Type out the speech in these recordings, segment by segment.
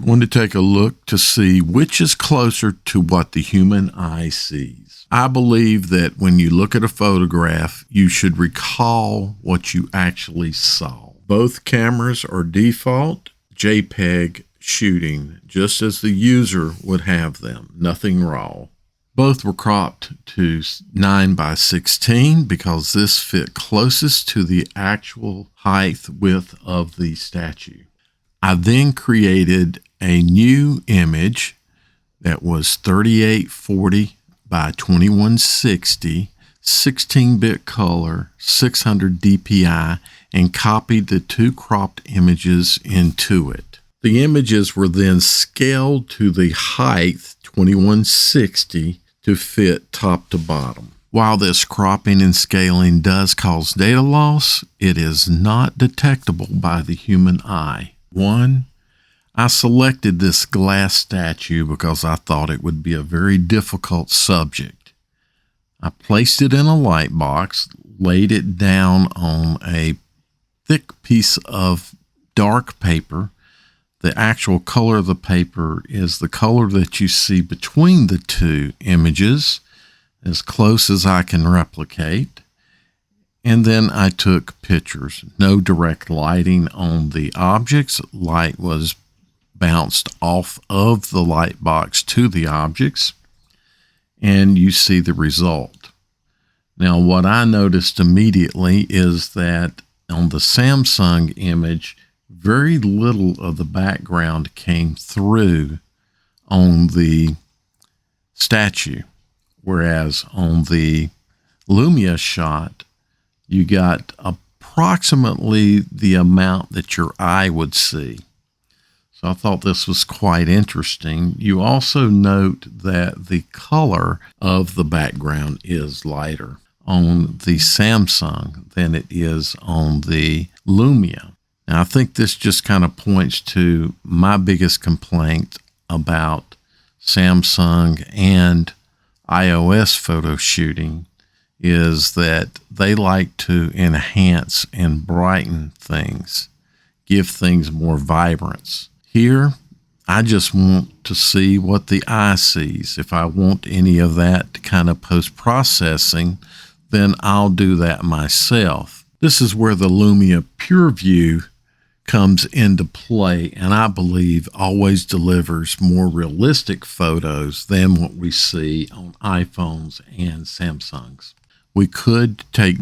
going to take a look to see which is closer to what the human eye sees. I believe that when you look at a photograph, you should recall what you actually saw. Both cameras are default JPEG shooting, just as the user would have them, nothing raw. Both were cropped to 9:16 because this fit closest to the actual height width of the statue. I then created a new image that was 3840 by 2160, 16-bit color, 600 DPI, and copied the two cropped images into it. The images were then scaled to the height 2160 to fit top to bottom. While this cropping and scaling does cause data loss, it is not detectable by the human eye. One, I selected this glass statue because I thought it would be a very difficult subject. I placed it in a light box, laid it down on a thick piece of dark paper. The actual color of the paper is the color that you see between the two images, as close as I can replicate. And then I took pictures. No direct lighting on the objects. Light was bounced off of the light box to the objects, and you see the result. Now, what I noticed immediately is that on the Samsung image, very little of the background came through on the statue, whereas on the Lumia shot, you got approximately the amount that your eye would see. So I thought this was quite interesting. You also note that the color of the background is lighter on the Samsung than it is on the Lumia. Now, I think this just kind of points to my biggest complaint about Samsung and iOS photo shooting is that they like to enhance and brighten things, give things more vibrance. Here, I just want to see what the eye sees. If I want any of that kind of post-processing, then I'll do that myself. This is where the Lumia Pure View comes into play, and I believe always delivers more realistic photos than what we see on iPhones and Samsungs. We could take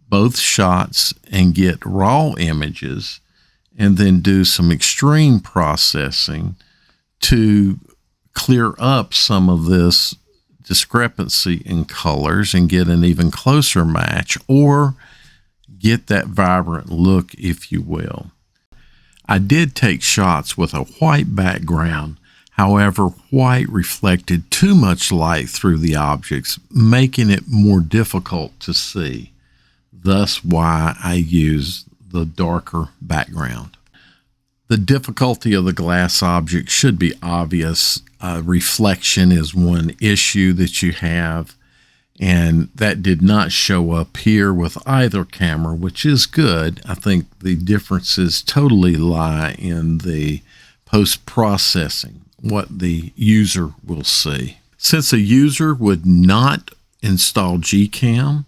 both shots and get raw images and then do some extreme processing to clear up some of this discrepancy in colors and get an even closer match, or get that vibrant look, if you will. I did take shots with a white background. However, white reflected too much light through the objects, making it more difficult to see. Thus why I used the darker background. The difficulty of the glass object should be obvious. Reflection is one issue that you have, and that did not show up here with either camera, which is good. I think the differences totally lie in the post-processing, what the user will see. Since a user would not install Gcam,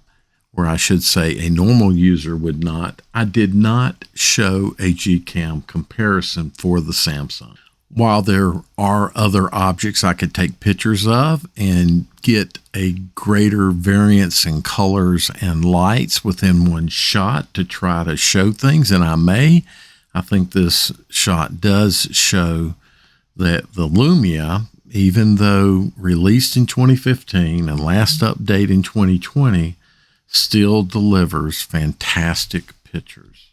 or I should say a normal user would not, I did not show a Gcam comparison for the Samsung. While there are other objects I could take pictures of and get a greater variance in colors and lights within one shot to try to show things, and I think this shot does show that the Lumia, even though released in 2015 and last update in 2020, still delivers fantastic pictures.